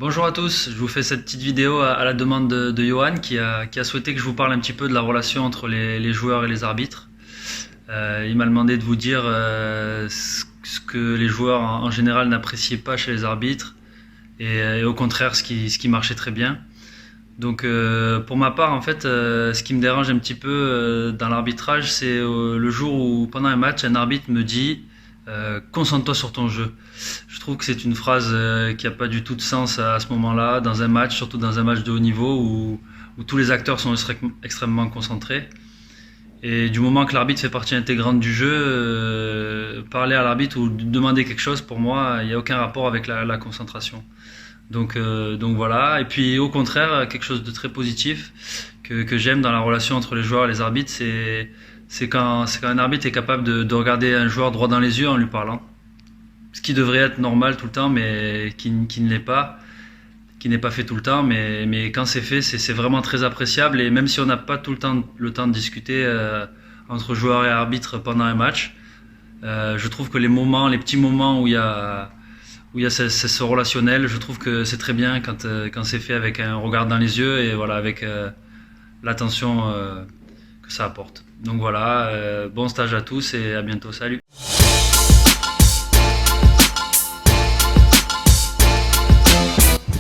Bonjour à tous, je vous fais cette petite vidéo à la demande de Johan qui a souhaité que je vous parle un petit peu de la relation entre les joueurs et les arbitres. Il m'a demandé de vous dire ce que les joueurs en général n'appréciaient pas chez les arbitres et au contraire ce qui marchait très bien. Donc pour ma part en fait ce qui me dérange un petit peu dans l'arbitrage c'est le jour où pendant un match un arbitre me dit concentre-toi sur ton jeu. Je trouve que c'est une phrase qui n'a pas du tout de sens à ce moment-là dans un match, surtout dans un match de haut niveau où tous les acteurs sont extrêmement concentrés. Et du moment que l'arbitre fait partie intégrante du jeu, parler à l'arbitre ou demander quelque chose, pour moi, il n'y a aucun rapport avec la concentration. Donc voilà. Et puis au contraire, quelque chose de très positif que j'aime dans la relation entre les joueurs et les arbitres, c'est quand un arbitre est capable de regarder un joueur droit dans les yeux en lui parlant. Ce qui devrait être normal tout le temps, mais qui ne l'est pas, qui n'est pas fait tout le temps. Mais quand c'est fait, c'est vraiment très appréciable. Et même si on n'a pas tout le temps de discuter entre joueurs et arbitres pendant un match, je trouve que les petits moments où il y a ce relationnel, je trouve que c'est très bien quand c'est fait avec un regard dans les yeux et voilà, avec l'attention que ça apporte. Donc voilà, bon stage à tous et à bientôt, salut.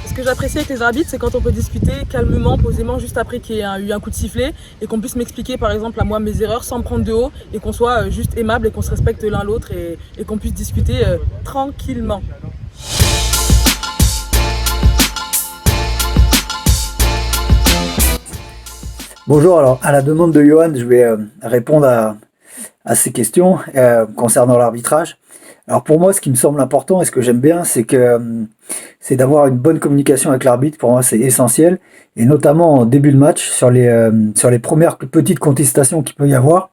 Ce que j'apprécie avec les arbitres, c'est quand on peut discuter calmement, posément, juste après qu'il y ait eu un coup de sifflet et qu'on puisse m'expliquer par exemple à moi mes erreurs sans me prendre de haut et qu'on soit juste aimable et qu'on se respecte l'un l'autre et qu'on puisse discuter tranquillement. Bonjour, alors à la demande de Johan, je vais répondre à ces questions concernant l'arbitrage. Alors pour moi, ce qui me semble important et ce que j'aime bien, c'est d'avoir une bonne communication avec l'arbitre. Pour moi, c'est essentiel, et notamment en début de match, sur les premières petites contestations qu'il peut y avoir.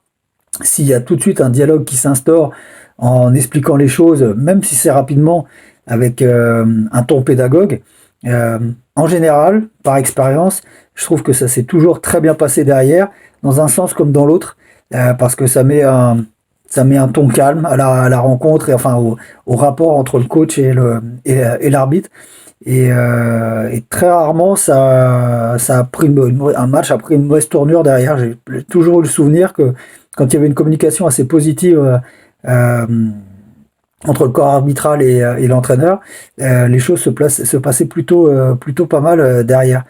S'il y a tout de suite un dialogue qui s'instaure en expliquant les choses, même si c'est rapidement, avec un ton pédagogue, euh, en général, par expérience, je trouve que ça s'est toujours très bien passé derrière, dans un sens comme dans l'autre, parce que ça met un ton calme à la rencontre et enfin au rapport entre le coach et l'arbitre. Et très rarement, ça a pris un match a pris une mauvaise tournure derrière. J'ai toujours eu le souvenir que quand il y avait une communication assez positive euh, entre le corps arbitral et l'entraîneur, les choses se passaient plutôt pas mal derrière.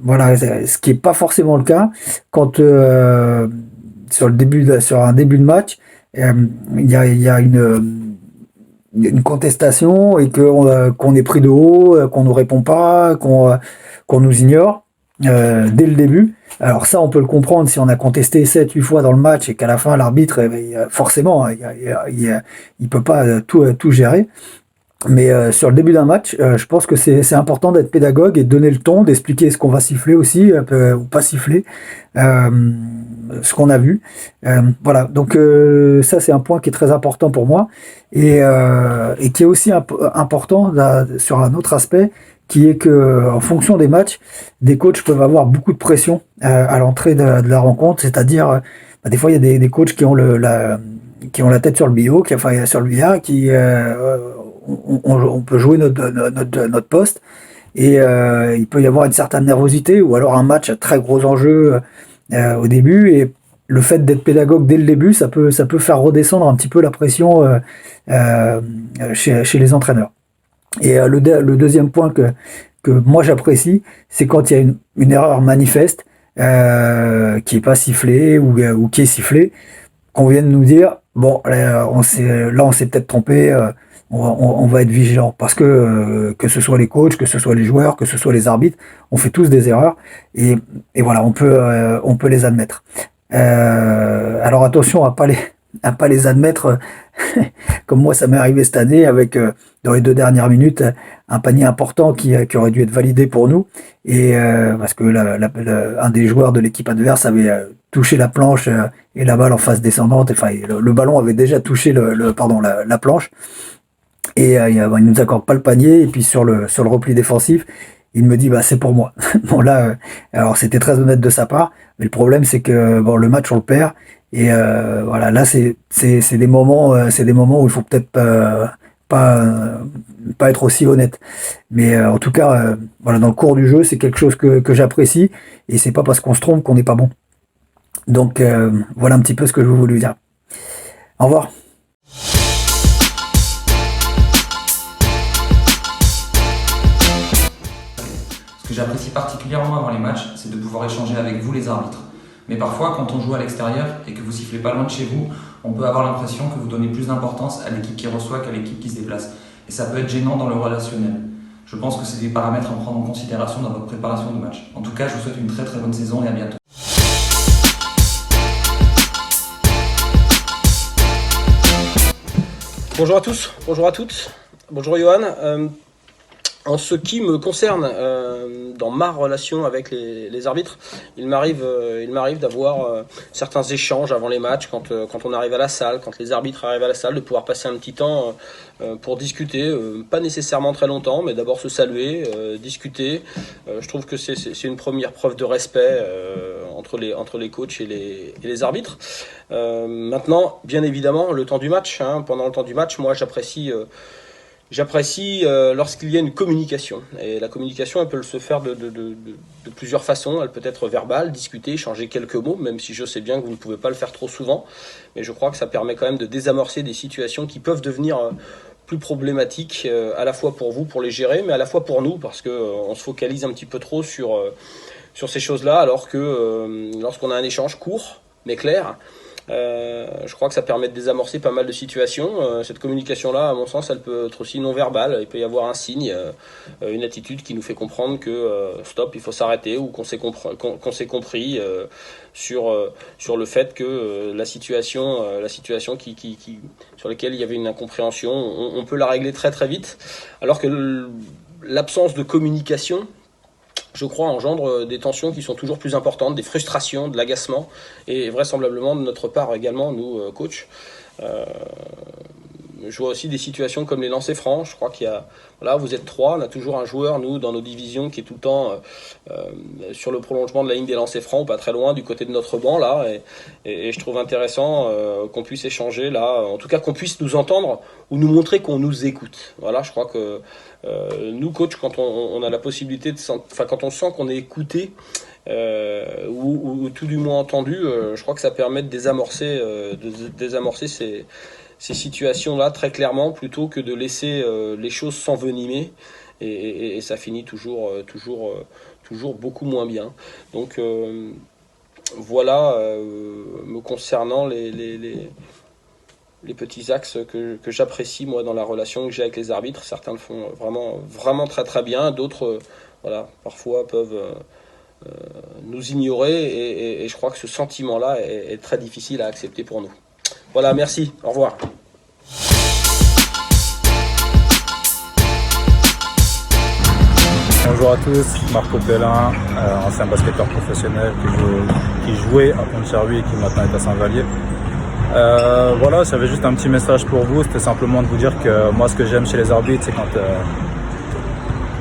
Voilà, ce qui est pas forcément le cas quand sur un début de match, il y a une contestation et qu'on est pris de haut, qu'on ne répond pas, qu'on nous ignore dès le début. Alors ça, on peut le comprendre si on a contesté 7-8 fois dans le match et qu'à la fin, l'arbitre, forcément, il peut pas tout gérer. Mais sur le début d'un match, je pense que c'est important d'être pédagogue et de donner le ton, d'expliquer ce qu'on va siffler aussi, ou pas siffler, euh, ce qu'on a vu. Voilà, donc ça c'est un point qui est très important pour moi et qui est aussi important là, sur un autre aspect, qui est que en fonction des matchs, des coachs peuvent avoir beaucoup de pression à l'entrée de la rencontre, c'est-à-dire des fois il y a des coachs qui ont la tête sur le billot, enfin sur le billard, on peut jouer notre poste et il peut y avoir une certaine nervosité ou alors un match à très gros enjeux au début, et le fait d'être pédagogue dès le début, ça peut faire redescendre un petit peu la pression euh, chez les entraîneurs. Et le deuxième point que moi j'apprécie, c'est quand il y a une erreur manifeste qui est pas sifflée ou qui est sifflée, qu'on vienne nous dire bon on s'est peut-être trompé, on va être vigilant, parce que ce soit les coachs, que ce soit les joueurs, que ce soit les arbitres, on fait tous des erreurs et voilà, on peut les admettre. Alors attention à pas les admettre comme moi ça m'est arrivé cette année avec dans les 2 dernières minutes un panier important qui aurait dû être validé pour nous, et parce que un des joueurs de l'équipe adverse avait touché la planche et la balle en phase descendante, enfin le ballon avait déjà touché la planche, et il nous accorde pas le panier, et puis sur le repli défensif il me dit bah c'est pour moi. Bon là, alors c'était très honnête de sa part, mais le problème c'est que bon, le match on le perd, et voilà, là c'est des moments où il faut peut-être pas pas être aussi honnête. Mais en tout cas, voilà, dans le cours du jeu, c'est quelque chose que j'apprécie, et c'est pas parce qu'on se trompe qu'on n'est pas bon. Donc voilà un petit peu ce que je voulais dire. Au revoir. Ce que j'apprécie particulièrement avant les matchs, c'est de pouvoir échanger avec vous les arbitres. Mais parfois, quand on joue à l'extérieur et que vous sifflez pas loin de chez vous, on peut avoir l'impression que vous donnez plus d'importance à l'équipe qui reçoit qu'à l'équipe qui se déplace. Et ça peut être gênant dans le relationnel. Je pense que c'est des paramètres à prendre en considération dans votre préparation de match. En tout cas, je vous souhaite une très très bonne saison et à bientôt. Bonjour à tous, bonjour à toutes, bonjour Johan. En ce qui me concerne, dans ma relation avec les arbitres, il m'arrive d'avoir certains échanges avant les matchs, quand on arrive à la salle, quand les arbitres arrivent à la salle, de pouvoir passer un petit temps pour discuter, pas nécessairement très longtemps, mais d'abord se saluer, discuter. Je trouve que c'est une première preuve de respect entre les coachs et les arbitres. Maintenant, bien évidemment, le temps du match, pendant le temps du match, moi j'apprécie lorsqu'il y a une communication. Et la communication, elle peut se faire de plusieurs façons. Elle peut être verbale, discuter, échanger quelques mots, même si je sais bien que vous ne pouvez pas le faire trop souvent. Mais je crois que ça permet quand même de désamorcer des situations qui peuvent devenir plus problématiques, à la fois pour vous, pour les gérer, mais à la fois pour nous, parce qu'on se focalise un petit peu trop sur ces choses-là, alors que lorsqu'on a un échange court, mais clair, je crois que ça permet de désamorcer pas mal de situations. Cette communication-là, à mon sens, elle peut être aussi non-verbale. Il peut y avoir un signe, une attitude qui nous fait comprendre que stop, il faut s'arrêter, ou qu'on s'est compris sur le fait que la situation sur laquelle il y avait une incompréhension, on peut la régler très très vite. Alors que l'absence de communication, je crois, engendre des tensions qui sont toujours plus importantes, des frustrations, de l'agacement, et vraisemblablement de notre part également, nous, coachs. Je vois aussi des situations comme les lancers francs. Je crois qu'il y a, voilà, vous êtes 3, on a toujours un joueur, nous, dans nos divisions, qui est tout le temps sur le prolongement de la ligne des lancers francs, pas très loin, du côté de notre banc, là, et je trouve intéressant qu'on puisse échanger, là, en tout cas qu'on puisse nous entendre, ou nous montrer qu'on nous écoute. Voilà, je crois que nous, coach, quand on a la possibilité quand on sent qu'on est écouté, ou tout du moins entendu, je crois que ça permet de désamorcer ces situations-là très clairement, plutôt que de laisser les choses s'envenimer, et ça finit toujours beaucoup moins bien. Donc voilà, me concernant les petits axes que j'apprécie moi dans la relation que j'ai avec les arbitres. Certains le font vraiment très très bien, d'autres voilà, parfois peuvent nous ignorer, et je crois que ce sentiment-là est très difficile à accepter pour nous. Voilà, merci, au revoir. Bonjour à tous, Marco Pellin, ancien basketteur professionnel qui jouait à Pont-de-Charluy et qui maintenant est à Saint-Vallier. Voilà, j'avais juste un petit message pour vous, c'était simplement de vous dire que moi ce que j'aime chez les arbitres, c'est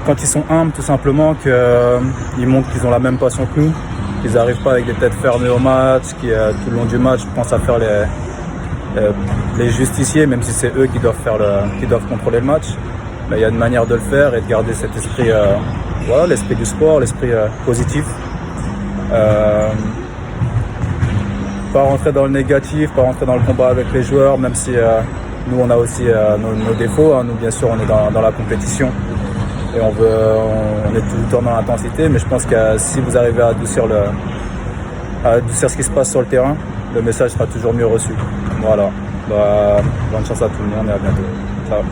quand ils sont humbles, tout simplement, qu'ils montrent qu'ils ont la même passion que nous, qu'ils n'arrivent pas avec des têtes fermées au match, qui tout le long du match pensent à faire les justiciers, même si c'est eux qui doivent contrôler le match. Mais il y a une manière de le faire et de garder cet esprit, voilà, l'esprit du sport, l'esprit positif. Pas rentrer dans le négatif, pas rentrer dans le combat avec les joueurs, même si nous on a aussi nos défauts. Nous bien sûr on est dans la compétition et on est tout le temps dans l'intensité, mais je pense que si vous arrivez à adoucir ce qui se passe sur le terrain, le message sera toujours mieux reçu. Voilà, bonne chance à tout le monde et à bientôt. Ciao.